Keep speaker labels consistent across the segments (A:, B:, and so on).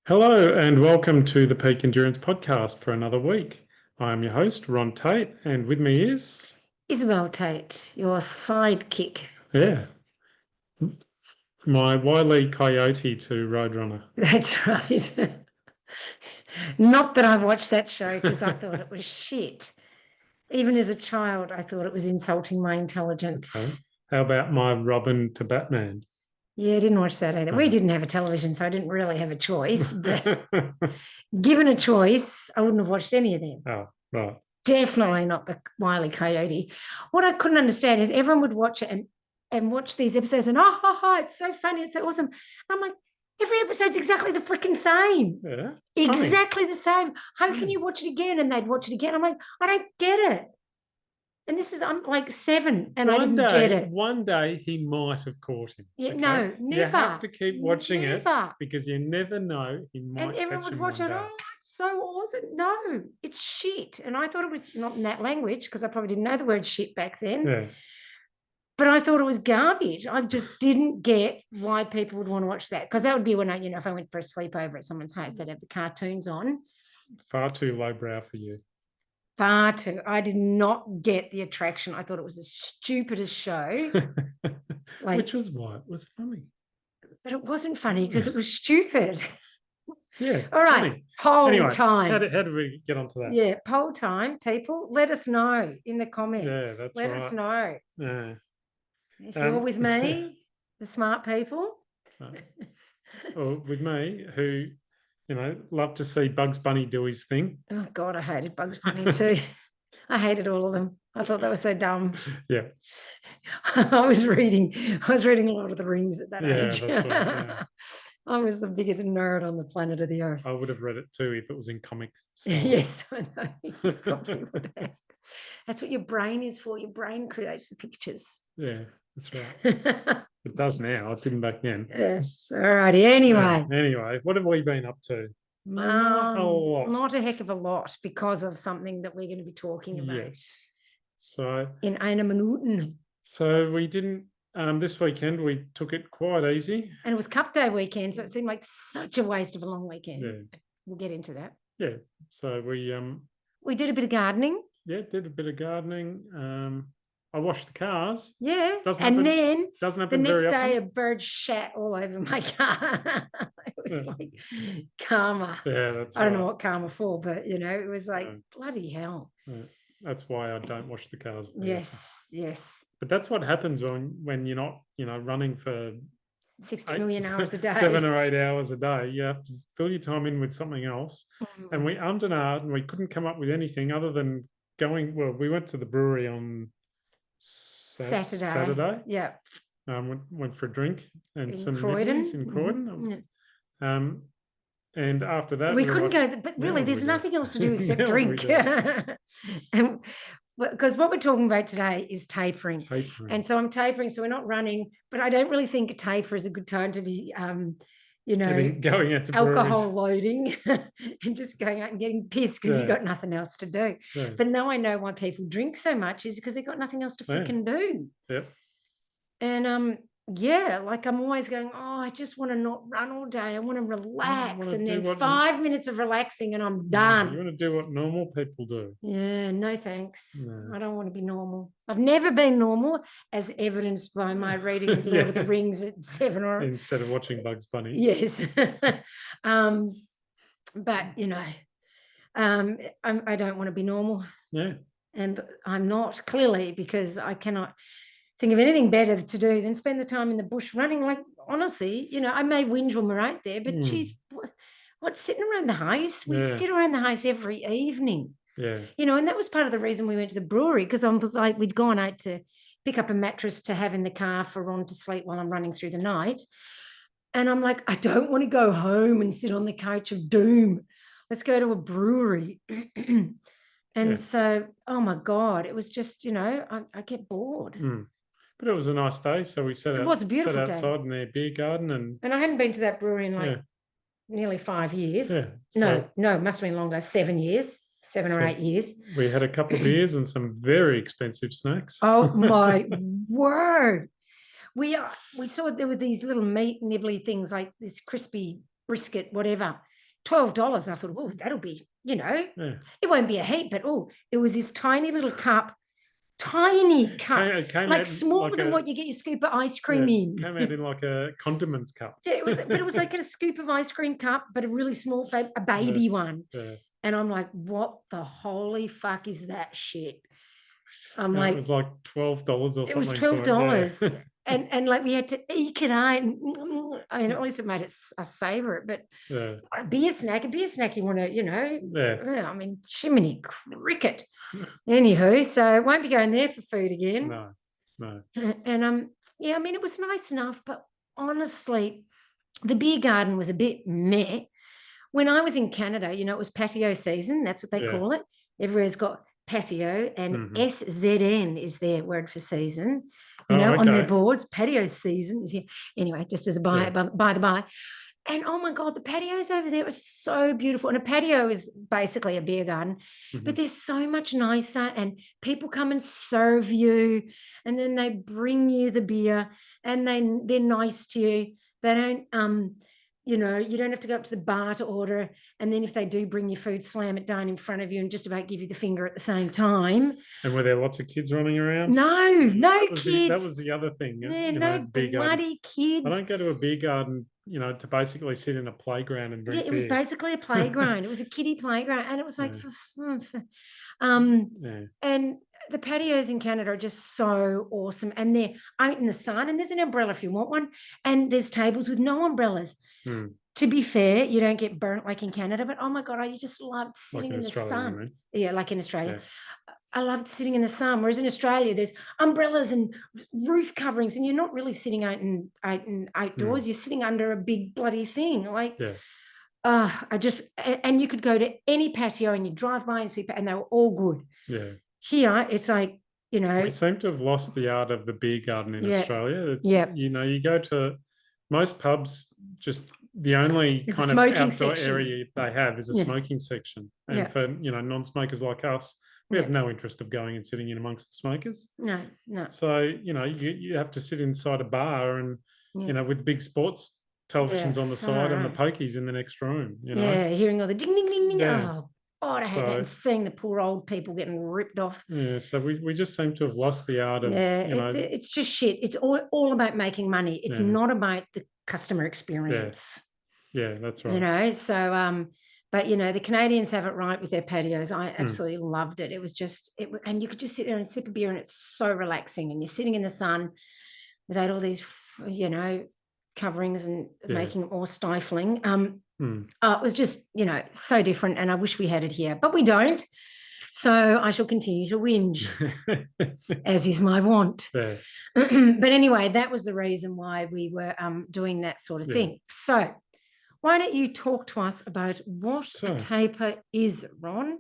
A: Hello and welcome to the Peak Endurance Podcast for another week. I'm your host, Ron Tate, and with me is...
B: Isabel Tate, your sidekick.
A: Yeah, my Wile E. Coyote to Roadrunner.
B: That's right. Not that I watched that show because I thought it was shit. Even as a child, I thought it was insulting my intelligence.
A: Okay. How about my Robin to Batman?
B: Yeah, I didn't watch that either. We didn't have a television, so I didn't really have a choice. But given a choice, I wouldn't have watched any of them.
A: Oh, right.
B: Definitely not the Wile E. Coyote. What I couldn't understand is everyone would watch it and watch these episodes and, it's so funny, it's so awesome. And I'm like, every episode's exactly the freaking same.
A: Yeah.
B: Exactly the same. How can you watch it again? And they'd watch it again. I'm like, I don't get it. And I'm like 7 and I didn't get it.
A: One day he might have caught him.
B: Yeah,
A: okay?
B: No, never.
A: You have to keep watching it
B: Never.
A: because you never know. He might
B: And everyone
A: catch
B: would
A: him
B: watch
A: one
B: it.
A: day.
B: Oh, it's so awesome. No, it's shit. And I thought it was not in that language because I probably didn't know the word shit back then.
A: Yeah.
B: But I thought it was garbage. I just didn't get why people would want to watch that. Because that would be when if I went for a sleepover at someone's house, they'd have the cartoons on.
A: Far too lowbrow for you.
B: Far too. I did not get the attraction. I thought it was the stupidest show.
A: Which was why it was funny.
B: But it wasn't funny because it was stupid.
A: Yeah.
B: All right.
A: Funny.
B: Poll time.
A: How did we get onto that?
B: Yeah, poll time. People, let us know in the comments.
A: Yeah, that's
B: let
A: right.
B: us know.
A: Yeah.
B: If you're with me, the smart people.
A: Or with me, who, love to see Bugs Bunny do his thing.
B: Oh, God, I hated Bugs Bunny too. I hated all of them. I thought they were so dumb.
A: Yeah.
B: I was reading Lord of the Rings at that age.
A: That's right. Yeah.
B: I was the biggest nerd on the planet of the earth.
A: I would have read it too if it was in comic style.
B: Yes, I know. You probably would have. That's what your brain is for. Your brain creates the pictures.
A: Yeah, that's right. It does now. It didn't back then.
B: Yes. All righty. Anyway.
A: Anyway, what have we been up to? Not a lot.
B: Not a heck of a lot because of something that we're going to be talking about.
A: Yes. So
B: in einer Minuten.
A: So we didn't this weekend we took it quite easy.
B: And it was Cup Day weekend, so it seemed like such a waste of a long weekend.
A: Yeah.
B: We'll get into that.
A: Yeah. So
B: we did a bit of gardening.
A: Yeah, did a bit of gardening. I washed the cars.
B: Yeah. Then
A: doesn't happen
B: the next
A: very
B: day
A: often.
B: A bird shat all over my car. It was like karma.
A: Yeah, that's
B: I don't know what karma for, but it was like bloody hell.
A: Yeah. That's why I don't wash the cars.
B: Yes.
A: But that's what happens when you're not, running for
B: 60 million hours a day.
A: 7 or 8 hours a day. You have to fill your time in with something else. And we and we couldn't come up with anything other than we went to the brewery on Saturday.
B: Yeah.
A: Went for a drink and some
B: Croydon.
A: In Croydon. And after that,
B: we couldn't go. But really, there's nothing else to do except drink. And because what we're talking about today is tapering. And so I'm tapering. So we're not running, but I don't really think a taper is a good time to be,
A: going out to
B: alcohol loading and just going out and getting pissed because you've got nothing else to do.
A: Yeah.
B: But now I know why people drink so much is because they've got nothing else to freaking do.
A: Yep.
B: And like I'm always going, I just want to not run all day. I want to relax. And then 5 minutes of relaxing and I'm done.
A: You want to do what normal people do.
B: Yeah, no thanks. No. I don't want to be normal. I've never been normal, as evidenced by my reading of Lord of the Rings at 7 or...
A: Instead of watching Bugs Bunny.
B: Yes. But, I don't want to be normal.
A: Yeah.
B: And I'm not, clearly, because I cannot think of anything better to do than spend the time in the bush running. Like, honestly, I may whinge when we're out there, but geez, what's sitting around the house? We sit around the house every evening.
A: Yeah.
B: And that was part of the reason we went to the brewery, because I was like, we'd gone out to pick up a mattress to have in the car for Ron to sleep while I'm running through the night. And I'm like, I don't want to go home and sit on the couch of doom. Let's go to a brewery. And so, oh my God, it was just, I get bored.
A: But it was a nice day, so we sat outside in their beer garden. And
B: I hadn't been to that brewery in nearly 5 years.
A: Yeah,
B: no, it must have been longer, 7 years, 7 or 8 years.
A: We had a couple of beers and some very expensive snacks.
B: Oh my word. We saw there were these little meat nibbly things, like this crispy brisket, whatever, $12. And I thought, oh, that'll be,
A: Yeah.
B: it won't be a heap, but it was this tiny little cup, tiny cup,
A: Came
B: like
A: out
B: smaller
A: like
B: than what you get your scoop of ice cream in.
A: Came out in like a condiments cup.
B: Yeah, but it was like a scoop of ice cream cup, but a really small, a baby one.
A: Yeah.
B: And I'm like, what the holy fuck is that shit? I'm
A: It
B: like,
A: was like $12 or something.
B: it was
A: $12.
B: Yeah. and like we had to eke it out. And, I mean, at least it made it us savor it. But
A: Yeah.
B: a beer snack you want to,
A: Yeah.
B: I mean, chimney cricket. Anywho, so won't be going there for food again.
A: No.
B: And yeah, I mean, it was nice enough, but honestly, the beer garden was a bit meh. When I was in Canada, it was patio season. That's what they call it. Everywhere's got patio, and SZN is their word for season. On their boards, patio season is here. Anyway, just as a by the by. And oh my God, the patios over there are so beautiful. And a patio is basically a beer garden, but they're so much nicer. And people come and serve you, and then they bring you the beer, and they're nice to you. They don't you don't have to go up to the bar to order. And then if they do bring you food, slam it down in front of you and just about give you the finger at the same time.
A: And were there lots of kids running around?
B: No kids.
A: That was the other thing.
B: Yeah, no bloody kids.
A: I don't go to a beer garden, to basically sit in a playground and drink beer.
B: It was basically a playground. It was a kiddie playground. And it was like, and the patios in Canada are just so awesome. And they're out in the sun, and there's an umbrella if you want one. And there's tables with no umbrellas. To be fair, you don't get burnt like in Canada, but oh my God, I just loved sitting in the sun. Yeah, like in Australia. Yeah. I loved sitting in the sun. Whereas in Australia, there's umbrellas and roof coverings, and you're not really sitting outdoors. You're sitting under a big bloody thing. Like, and you could go to any patio and you drive by and see, and they were all good.
A: Yeah.
B: Here, it's like,
A: we seem to have lost the art of the beer garden in Australia. You go to most pubs, just the only kind of outdoor area they have is a smoking section. And for, non-smokers like us, we have no interest of going and sitting in amongst the smokers.
B: No.
A: So, you have to sit inside a bar and, with big sports televisions on the side and the pokies in the next room,
B: Yeah, hearing all the ding, ding, ding, ding. Yeah. Oh, I hate that. And seeing the poor old people getting ripped off.
A: Yeah, so we just seem to have lost the art of,
B: it's just shit. It's all about making money. It's not about the customer experience.
A: Yeah, that's right.
B: So, but, the Canadians have it right with their patios. I absolutely loved it. It was just, and you could just sit there and sip a beer, and it's so relaxing. And you're sitting in the sun without all these, coverings and making it more stifling. It was just, so different, and I wish we had it here, but we don't. So I shall continue to whinge, as is my want.
A: Yeah.
B: But anyway, that was the reason why we were doing that sort of thing. So why don't you talk to us about what a taper is, Ron?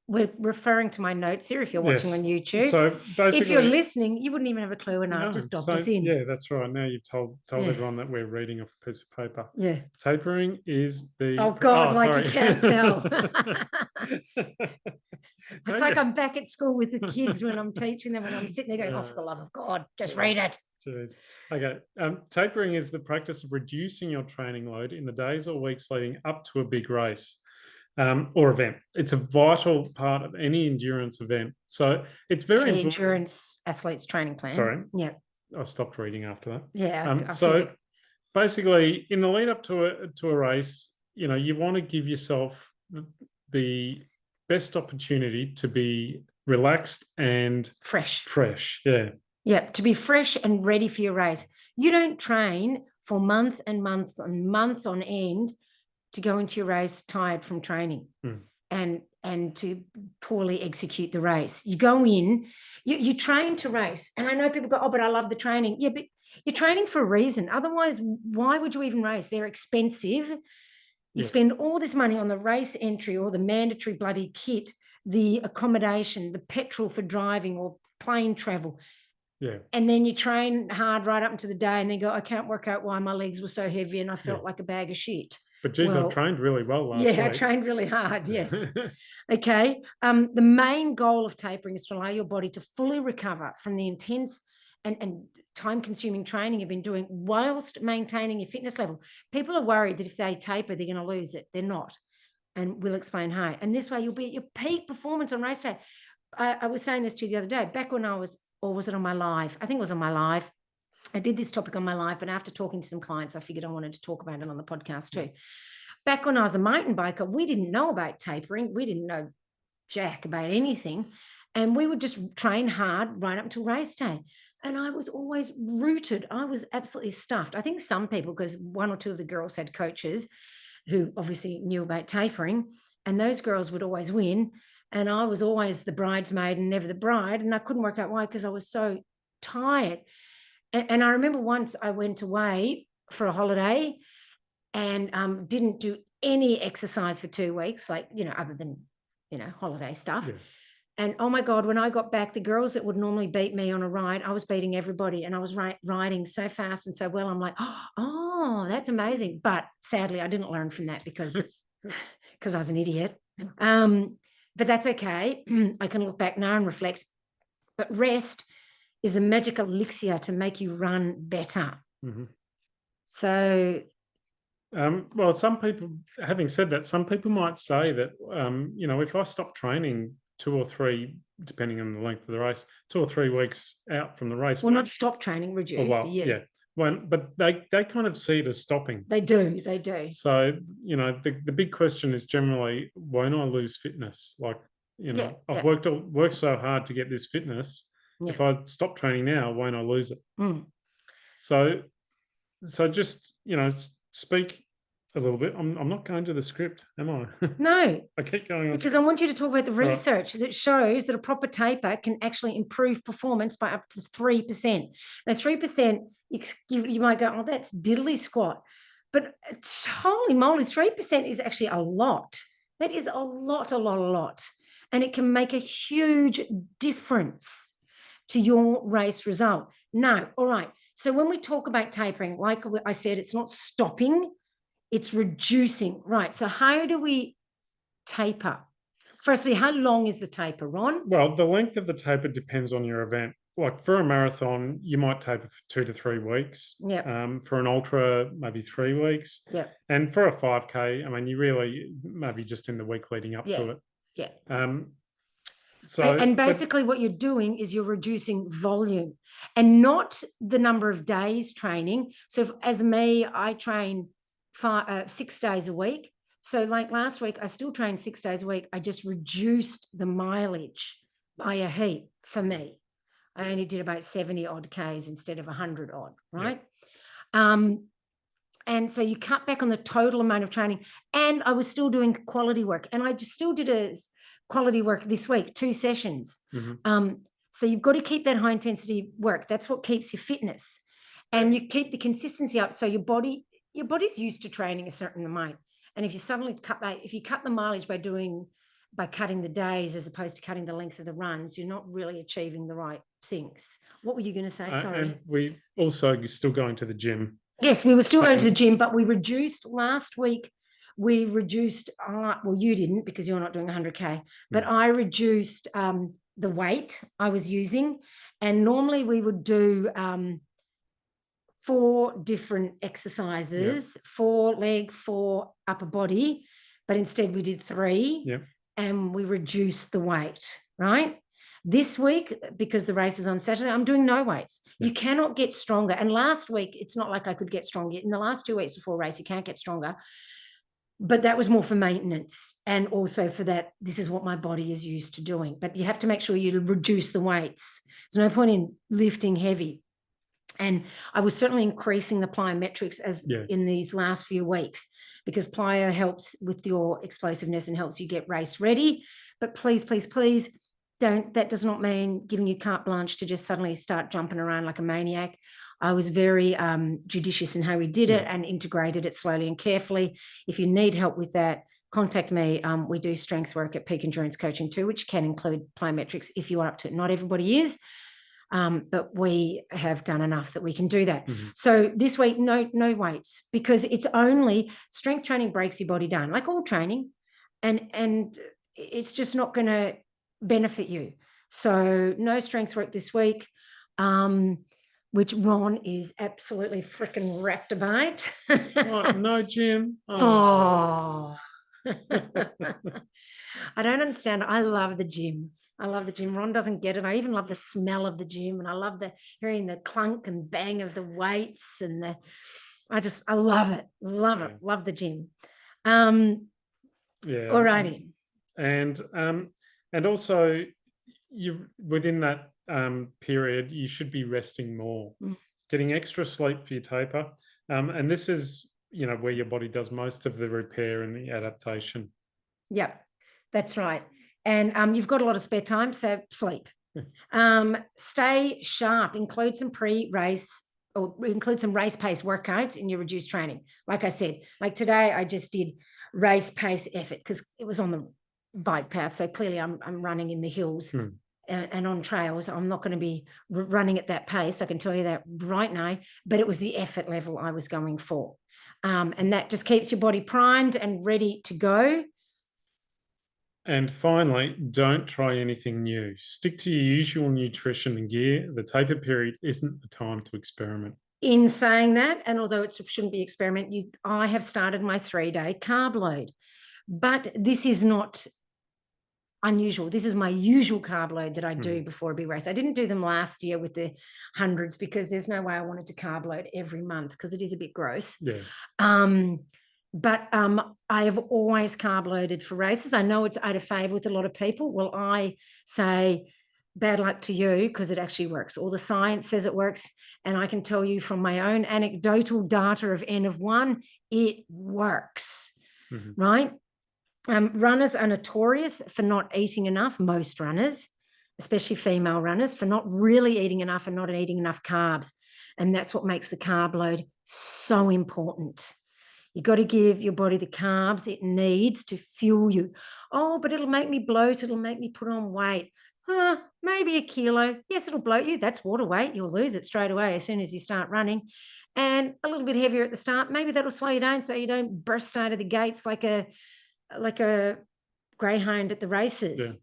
B: We're referring to my notes here if you're watching on YouTube.
A: So basically,
B: if you're listening, you wouldn't even have a clue, and I've just dobbed us in.
A: Yeah, that's right. Now you've told everyone that we're reading off a piece of paper.
B: Yeah.
A: Tapering is the...
B: Oh, God, you can't tell. It's like I'm back at school with the kids when I'm teaching them, and I'm sitting there going, oh, for the love of God, just read it.
A: Jeez. Okay. Tapering is the practice of reducing your training load in the days or weeks leading up to a big race. Or event. It's a vital part of any endurance event. So it's very
B: important. Endurance athletes training plan.
A: Sorry.
B: Yeah.
A: I stopped reading after that.
B: Yeah.
A: So basically, in the lead up to a race, you want to give yourself the best opportunity to be relaxed and fresh. Yeah.
B: Yeah. To be fresh and ready for your race. You don't train for months and months and months on end to go into your race tired from training and to poorly execute the race. You go in, you train to race. And I know people go, oh, but I love the training. Yeah, but you're training for a reason. Otherwise, why would you even race? They're expensive. You spend all this money on the race entry or the mandatory bloody kit, the accommodation, the petrol for driving or plane travel.
A: Yeah.
B: And then you train hard right up into the day and then go, I can't work out why my legs were so heavy and I felt like a bag of shit.
A: But geez, I trained really well last week.
B: I trained really hard, yes. Okay. The main goal of tapering is to allow your body to fully recover from the intense and time-consuming training you've been doing whilst maintaining your fitness level. People are worried that if they taper, they're going to lose it. They're not. And we'll explain how. And this way you'll be at your peak performance on race day. I was saying this to you the other day, back when I was, or was it on my live? I think it was on my live. I did this topic on my live, but after talking to some clients, I figured I wanted to talk about it on the podcast too. Back when I was a mountain biker, we didn't know about tapering. We didn't know jack about anything. And we would just train hard right up until race day. And I was always rooted. I was absolutely stuffed. I think some people, because one or two of the girls had coaches who obviously knew about tapering, and those girls would always win. And I was always the bridesmaid and never the bride. And I couldn't work out why, because I was so tired. And I remember once I went away for a holiday and didn't do any exercise for 2 weeks, like, other than, holiday stuff. Yeah. And oh my God, when I got back, the girls that would normally beat me on a ride, I was beating everybody, and I was riding so fast and so well. I'm like, oh, that's amazing. But sadly, I didn't learn from that because I was an idiot. But that's okay. I can look back now and reflect. But rest is a magic elixir to make you run better. Mm-hmm. So...
A: well, some people, having said that, some people might say that, if I stop training 2 or 3, depending on the length of the race, 2 or 3 weeks out from the race.
B: Well, not stop training, reduce.
A: Well, yeah. But they kind of see it as stopping.
B: They do.
A: So, the big question is generally, won't I lose fitness? Like, I've worked so hard to get this fitness. Yeah. If I stop training now, won't I lose it? Mm. So just, speak a little bit. I'm not going to the script, am I?
B: No.
A: I keep going on.
B: Because I want you to talk about the research that shows that a proper taper can actually improve performance by up to 3%. Now, 3%, you might go, oh, that's diddly squat. But holy moly, 3% is actually a lot. That is a lot. And it can make a huge difference to your race result. Now, all right. So when we talk about tapering, like I said, it's not stopping, it's reducing. Right. So how do we taper? Firstly, how long is the taper, Ron?
A: Well, the length of the taper depends on your event. Like for a marathon, you might taper for 2 to 3 weeks.
B: Yeah.
A: For an ultra, maybe 3 weeks.
B: Yeah.
A: And for a 5K, I mean, you really maybe just in the week leading up to it.
B: Yeah. And basically what you're doing is you're reducing volume and not the number of days training. So as me, I train 6 days a week. So like last week, I still trained 6 days a week. I just reduced the mileage by a heap for me. I only did about 70 odd Ks instead of 100 odd, right? Yeah. And so you cut back on the total amount of training, and I was still doing quality work, and I just still did a quality work this week, 2 sessions. Mm-hmm. So you've got to keep that high intensity work. That's what keeps your fitness, and you keep the consistency up. So your body's used to training a certain amount. And if you suddenly cut the mileage by cutting the days as opposed to cutting the length of the runs, you're not really achieving the right things. What were you going to say? Sorry.
A: And we also still going to the gym.
B: Yes, we were still going to the gym, but we reduced last week. We reduced, well, you didn't because you're not doing 100K, but I reduced the weight I was using. And normally we would do 4 different exercises, 4 leg, 4 upper body, but instead we did 3 and we reduced the weight, right? This week, because the race is on Saturday, I'm doing no weights. You cannot get stronger. And last week, it's not like I could get stronger. In the last 2 weeks before race, you can't get stronger. But that was more for maintenance and also for that, this is what my body is used to doing. But you have to make sure you reduce the weights. There's no point in lifting heavy. And I was certainly increasing the plyometrics in these last few weeks because plyo helps with your explosiveness and helps you get race ready. But please, please, please, that does not mean giving you carte blanche to just suddenly start jumping around like a maniac. I was very judicious in how we did it and integrated it slowly and carefully. If you need help with that, contact me. We do strength work at Peak Endurance Coaching too, which can include plyometrics if you are up to it. Not everybody is, but we have done enough that we can do that. Mm-hmm. So this week, no weights, because it's only strength training breaks your body down, like all training, and it's just not going to benefit you. So no strength work this week. which Ron is absolutely freaking wrapped about.
A: Oh, no gym.
B: Oh. I don't understand. I love the gym. I love the gym. Ron doesn't get it. I even love the smell of the gym, and I love hearing the clunk and bang of the weights, and I love it. Love it. Love the gym.
A: Yeah.
B: Alrighty.
A: And also you within that period, you should be resting more, getting extra sleep for your taper. And this is, where your body does most of the repair and the adaptation.
B: Yep, that's right. And you've got a lot of spare time, so sleep. Stay sharp. Include some pre-race or include some race pace workouts in your reduced training. Like I said, like today, I just did race pace effort because it was on the bike path. So clearly I'm running in the hills and on trails. I'm not going to be running at that pace. I can tell you that right now, but it was the effort level I was going for. And that just keeps your body primed and ready to go.
A: And finally, don't try anything new. Stick to your usual nutrition and gear. The taper period isn't the time to experiment.
B: In saying that, and although it shouldn't be experiment, I have started my 3-day carb load. But this is not unusual. This is my usual carb load that I do before a big race. I didn't do them last year with the hundreds because there's no way I wanted to carb load every month because it is a bit gross.
A: Yeah.
B: But I have always carb loaded for races. I know it's out of favor with a lot of people. Well, I say bad luck to you because it actually works. All the science says it works. And I can tell you from my own anecdotal data of N of 1, it works, right? Runners are notorious for not eating enough, most runners, especially female runners, for not really eating enough and not eating enough carbs. And that's what makes the carb load so important. You've got to give your body the carbs it needs to fuel you. Oh, but it'll make me bloat. It'll make me put on weight. Maybe a kilo. Yes, it'll bloat you. That's water weight. You'll lose it straight away as soon as you start running. And a little bit heavier at the start. Maybe that'll slow you down so you don't burst out of the gates like a greyhound at the races,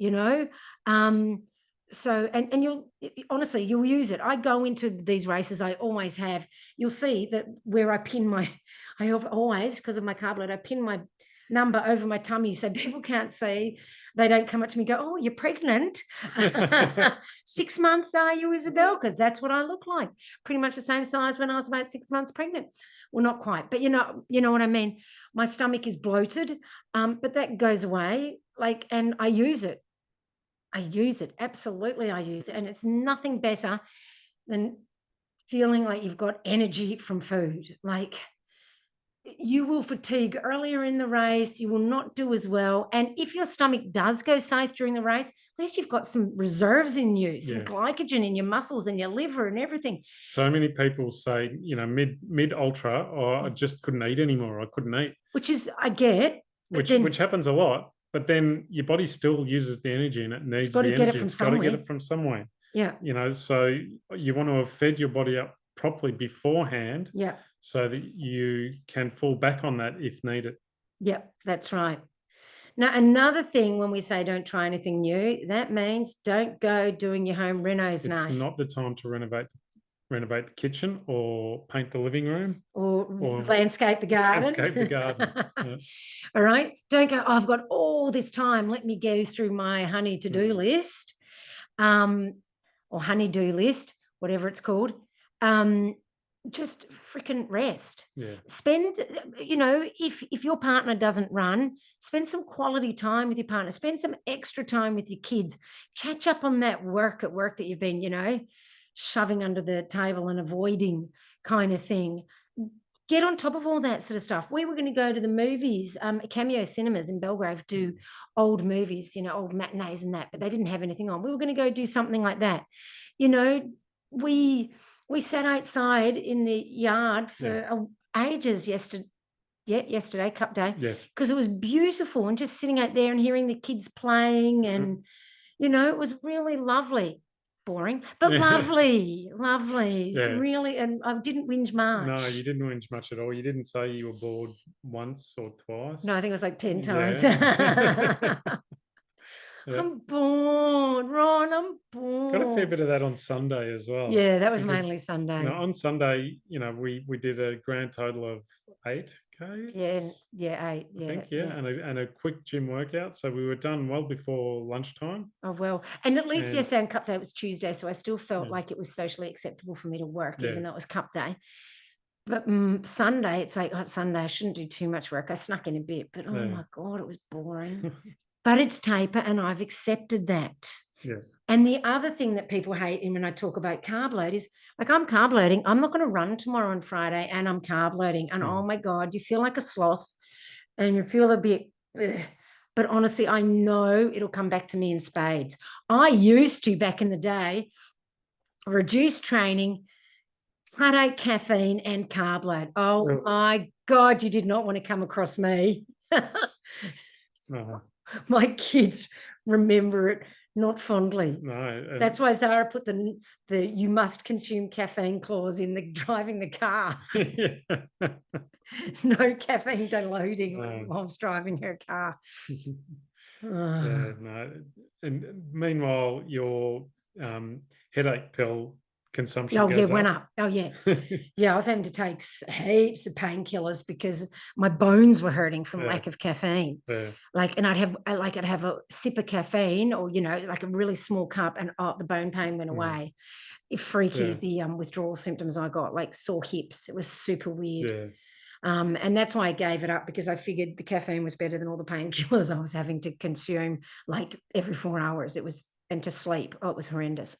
B: So, and you'll honestly, you'll use it. I go into these races, I always have. You'll see that where I have always, because of my carb load, I pin my number over my tummy so people can't see. They don't come up to me and go, oh, you're pregnant. 6 months are you, Isabel? Because that's what I look like. Pretty much the same size when I was about 6 months pregnant. Well, not quite, but you know what I mean? My stomach is bloated, but that goes away. And I use it. Absolutely, I use it. And it's nothing better than feeling like you've got energy from food. You will fatigue earlier in the race. You will not do as well. And if your stomach does go south during the race, at least you've got some reserves in you, some glycogen in your muscles and your liver and everything.
A: So many people say, mid ultra, or I just couldn't eat anymore. I couldn't eat.
B: Which is, I get.
A: Which happens a lot. But then your body still uses the energy and it needs the energy. It's got to get it from somewhere.
B: Yeah.
A: So you want to have fed your body up properly beforehand.
B: Yeah.
A: So that you can fall back on that if needed.
B: Yeah, that's right. Now, another thing when we say don't try anything new, that means don't go doing your home renos now.
A: It's not the time to renovate the kitchen or paint the living room
B: or landscape the garden.
A: Yeah.
B: All right. Don't go, oh, I've got all this time. Let me go through my honey to-do list or honey-do list, whatever it's called. Just freaking rest.
A: Yeah.
B: Spend, if your partner doesn't run, spend some quality time with your partner. Spend some extra time with your kids. Catch up on that work that you've been, shoving under the table and avoiding kind of thing. Get on top of all that sort of stuff. We were going to go to the movies. Cameo Cinemas in Belgrave do old movies, old matinees and that, but they didn't have anything on. We were going to go do something like that. We sat outside in the yard for ages yesterday, Cup Day, because it was beautiful, and just sitting out there and hearing the kids playing, and it was really lovely. Boring, but lovely.
A: Yeah.
B: Really, and I didn't whinge much.
A: No, you didn't whinge much at all. You didn't say you were bored once or twice.
B: No, I think it was like 10 times. I'm bored, Ron. I'm bored.
A: Got a fair bit of that on Sunday as well.
B: Yeah, that was mainly Sunday.
A: On Sunday, we did a grand total of 8K.
B: Yeah, 8. Yeah,
A: I think, and a quick gym workout. So we were done well before lunchtime.
B: Oh, well. And at least yesterday on Cup Day, it was Tuesday, so I still felt like it was socially acceptable for me to work, even though it was Cup Day. But Sunday, it's like, oh, Sunday, I shouldn't do too much work. I snuck in a bit, but oh my God, it was boring. But it's taper, and I've accepted that.
A: Yes.
B: And the other thing that people hate when I talk about carb load is, like, I'm carb loading. I'm not going to run tomorrow on Friday, and I'm carb loading. And oh my God, you feel like a sloth, and you feel a bit, but honestly, I know it'll come back to me in spades. I used to, back in the day, reduce training, cut out caffeine and carb load. Oh my God, you did not want to come across me. My kids remember it not fondly.
A: No,
B: that's why Zara put the you must consume caffeine clause in the driving the car. No caffeine downloading whilst driving her car.
A: And meanwhile, your headache pill consumption goes
B: went up. Oh yeah. I was having to take heaps of painkillers because my bones were hurting from lack of caffeine. Like, and I'd have a sip of caffeine, or like a really small cup, and the bone pain went away. Freaky, the withdrawal symptoms I got, like sore hips. It was super weird. And that's why I gave it up, because I figured the caffeine was better than all the painkillers I was having to consume, like every 4 hours. And to sleep. Oh, it was horrendous.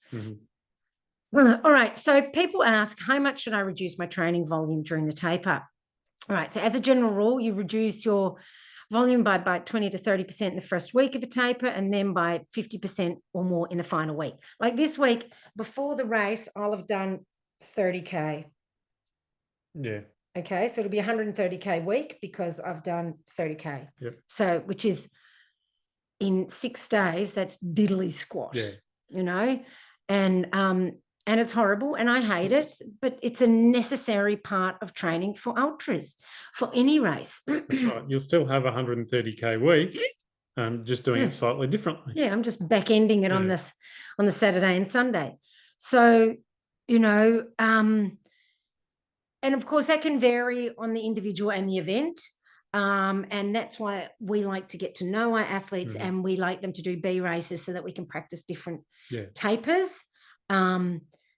B: All right. So people ask, how much should I reduce my training volume during the taper? All right. So as a general rule, you reduce your volume by about 20 to 30% in the first week of a taper, and then by 50% or more in the final week. Like this week, before the race, I'll have done 30K.
A: Yeah.
B: Okay. So it'll be 130K week because I've done 30K.
A: Yep.
B: So, which is in 6 days, that's diddly squat, and it's horrible, and I hate it, but it's a necessary part of training for ultras, for any race.
A: That's right. You'll still have 130K week, just doing it slightly differently.
B: Yeah, I'm just back ending it on the Saturday and Sunday. So, and of course that can vary on the individual and the event. And that's why we like to get to know our athletes, and we like them to do B races so that we can practice different tapers.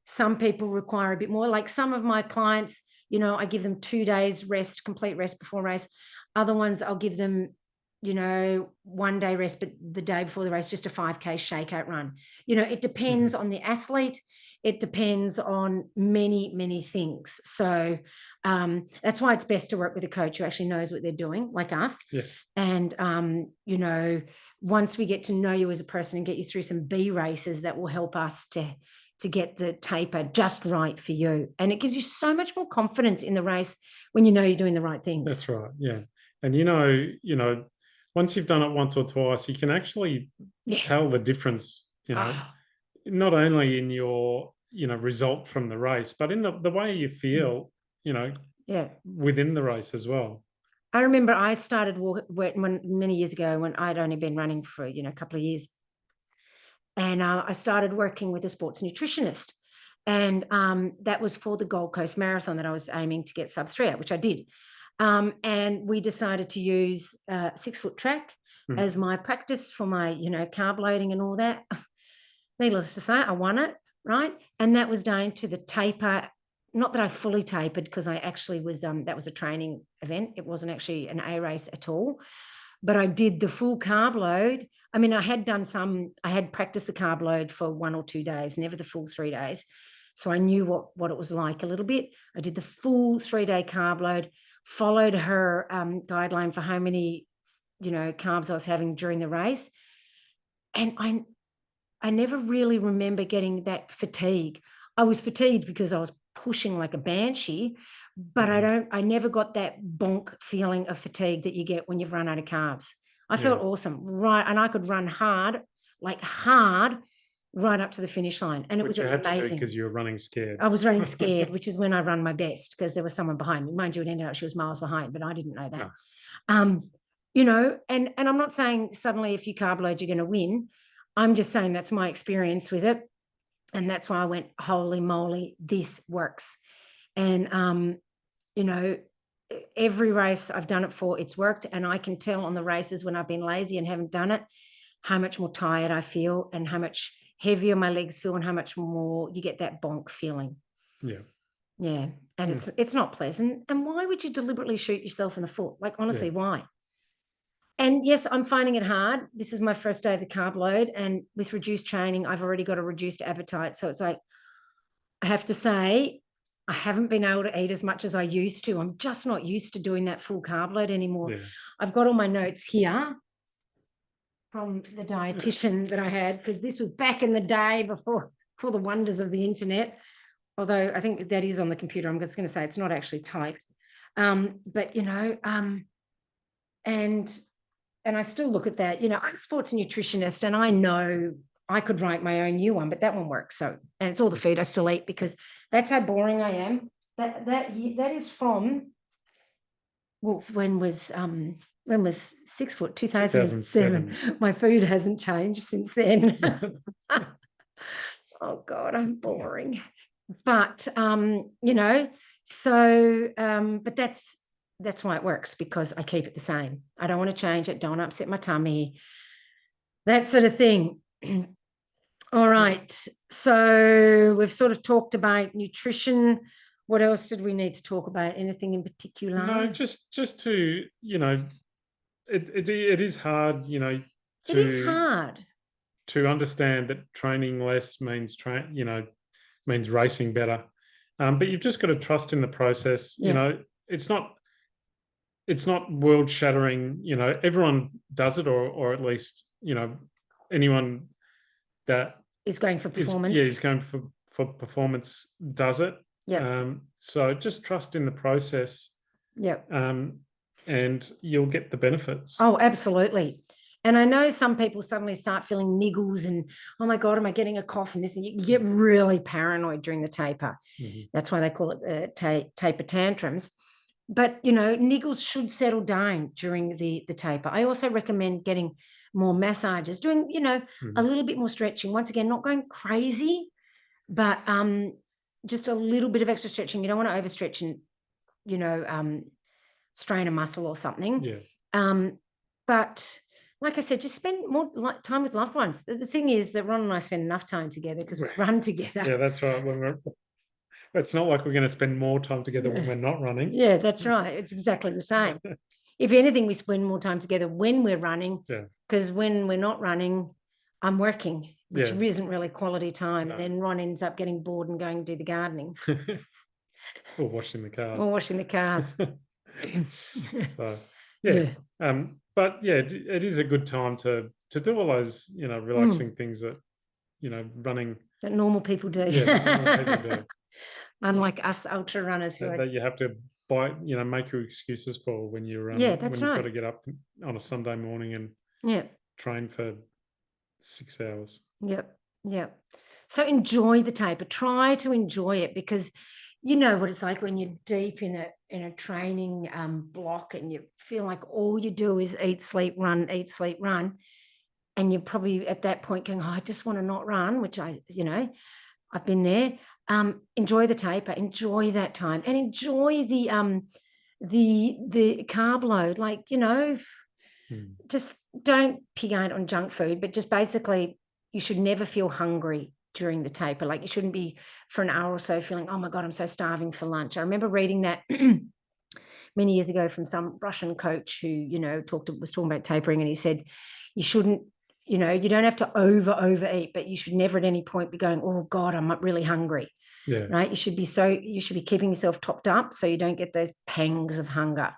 B: Some people require a bit more. Like some of my clients, I give them 2 days rest, complete rest before race. Other ones, I'll give them, 1 day rest, but the day before the race, just a 5K shakeout run. It depends on the athlete. It depends on many, many things. So that's why it's best to work with a coach who actually knows what they're doing, like us.
A: Yes.
B: And, once we get to know you as a person and get you through some B races, that will help us to get the taper just right for you. And it gives you so much more confidence in the race when you know you're doing the right things.
A: That's right. Yeah. And, once you've done it once or twice, you can actually tell the difference, not only in your, result from the race, but in the way you feel, within the race as well.
B: I remember I started many years ago when I'd only been running for, a couple of years. And I started working with a sports nutritionist. And that was for the Gold Coast Marathon that I was aiming to get sub 3 at, which I did. And we decided to use 6-foot track as my practice for my, carb loading and all that. Needless to say, I won it, right? And that was down to the taper. Not that I fully tapered, because I actually was, that was a training event. It wasn't actually an A race at all. But I did the full carb load. I mean, I had practiced the carb load for 1 or 2 days, never the full 3 days. So I knew what it was like a little bit. I did the full 3-day carb load, followed her guideline for how many, carbs I was having during the race. And I never really remember getting that fatigue. I was fatigued because I was pushing like a banshee, but I never got that bonk feeling of fatigue that you get when you've run out of carbs. I felt awesome, right? And I could run hard, right up to the finish line. And it was amazing.
A: Because you were running scared.
B: I was running scared, which is when I run my best, because there was someone behind me. Mind you, it ended up she was miles behind, but I didn't know that. and I'm not saying suddenly if you carb load, you're going to win. I'm just saying that's my experience with it. And that's why I went, holy moly, this works. And, every race I've done it for, it's worked. And I can tell on the races when I've been lazy and haven't done it, how much more tired I feel and how much heavier my legs feel and how much more you get that bonk feeling.
A: Yeah.
B: Yeah. And it's not pleasant. And why would you deliberately shoot yourself in the foot? Like, honestly, why? And yes, I'm finding it hard. This is my first day of the carb load. And with reduced training, I've already got a reduced appetite. So it's like, I have to say, I haven't been able to eat as much as I used to. I'm just not used to doing that full carb load anymore. Yeah. I've got all my notes here from the dietitian that I had, because this was back in the day before the wonders of the internet. Although I think that is on the computer. I'm just going to say it's not actually typed. But, and I still look at that, I'm a sports nutritionist and I know I could write my own new one, but that one works. So, and it's all the food I still eat because that's how boring I am. That is from, well, when was 6 foot, 2007. My food hasn't changed since then. Oh God, I'm boring. But, so, but that's why it works, because I keep it the same. I don't want to change it. Don't upset my tummy, that sort of thing. All right. So we've sort of talked about nutrition. What else did we need to talk about? Anything in particular?
A: No, just to, it is hard,
B: it is hard
A: to understand that training less means means racing better. But you've just got to trust in the process.
B: Yeah.
A: It's not world shattering. Everyone does it, or at least, anyone that
B: is going for performance.
A: Is going for performance does it.
B: Yeah.
A: So just trust in the process.
B: Yeah.
A: And you'll get the benefits.
B: Oh, absolutely. And I know some people suddenly start feeling niggles and, oh my God, am I getting a cough and this? And you get really paranoid during the taper. Mm-hmm. That's why they call it taper tantrums. But, niggles should settle down during the taper. I also recommend getting more massages, doing, a little bit more stretching. Once again, not going crazy, but just a little bit of extra stretching. You don't want to overstretch and, strain a muscle or something.
A: Yeah.
B: But like I said, just spend more time with loved ones. The thing is that Ron and I spend enough time together because we run together.
A: Yeah, that's right. It's not like we're going to spend more time together when we're not running.
B: Yeah, that's right. It's exactly the same. If anything, we spend more time together when we're running, because when we're not running, I'm working, which isn't really quality time. No. And then Ron ends up getting bored and going to do the gardening.
A: Or washing the cars. So, yeah. But yeah, it is a good time to do all those, relaxing things that, running.
B: That normal people do.
A: Yeah, normal people do.
B: Unlike us ultra runners
A: that you have to make your excuses for when you're
B: that's
A: when
B: right.
A: You've got to get up on a Sunday morning and train for 6 hours.
B: Yep. So enjoy the taper. Try to enjoy it, because you know what it's like when you're deep in a training block and you feel like all you do is eat, sleep, run, and you're probably at that point going, oh, I just want to not run, which I've been there. Enjoy the taper, enjoy that time, and enjoy the carb load. Like, just don't pig out on junk food, but just basically you should never feel hungry during the taper. Like, you shouldn't be for an hour or so feeling, oh my God, I'm so starving for lunch. I remember reading that many years ago from some Russian coach who, was talking about tapering, and he said, you shouldn't, you don't have to overeat, but you should never at any point be going, oh God, I'm really hungry.
A: Yeah.
B: Right. You should be keeping yourself topped up so you don't get those pangs of hunger.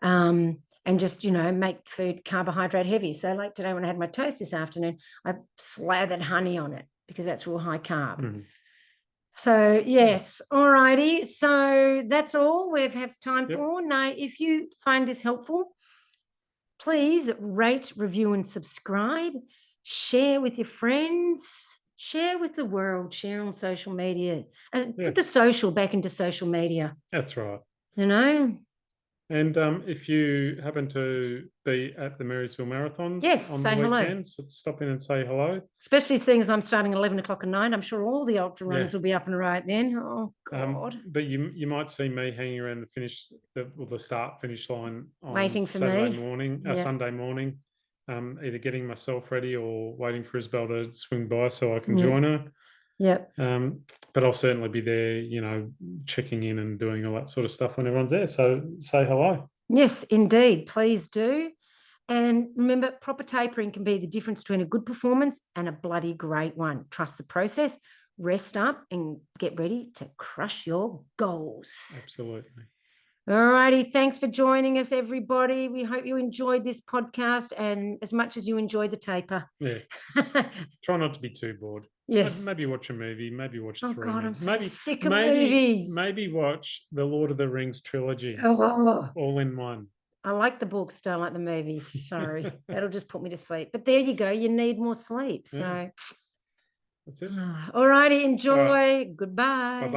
B: And just, make food carbohydrate heavy. So like today when I had my toast this afternoon, I slathered honey on it because that's real high carb. Mm-hmm. So yes, all righty. So that's all we have time for. Now, if you find this helpful, please rate, review, and subscribe. Share with your friends. Share with the world. Share on social media. Put the social back into social media.
A: That's right. And if you happen to be at the Marysville Marathons on the weekends, stop in and say hello.
B: Especially seeing as I'm starting at 11 o'clock at night. I'm sure all the ultra runners will be up and right then. Oh, God.
A: But you might see me hanging around the start-finish line on
B: waiting for
A: Sunday morning, either getting myself ready or waiting for Isabel to swing by so I can join her.
B: Yep.
A: But I'll certainly be there, checking in and doing all that sort of stuff when everyone's there. So say hello.
B: Yes, indeed. Please do. And remember, proper tapering can be the difference between a good performance and a bloody great one. Trust the process, rest up, and get ready to crush your goals.
A: Absolutely.
B: All righty. Thanks for joining us, everybody. We hope you enjoyed this podcast and as much as you enjoyed the taper.
A: Yeah. Try not to be too bored.
B: Yes.
A: Maybe watch a movie. Maybe watch 3
B: movies. Oh, God, I'm so
A: maybe,
B: sick of movies.
A: Maybe watch the Lord of the Rings trilogy all in one.
B: I like the books, don't like the movies. Sorry. That'll just put me to sleep. But there you go. You need more sleep. So
A: that's it.
B: All righty. Enjoy. Goodbye.
A: Bye-bye.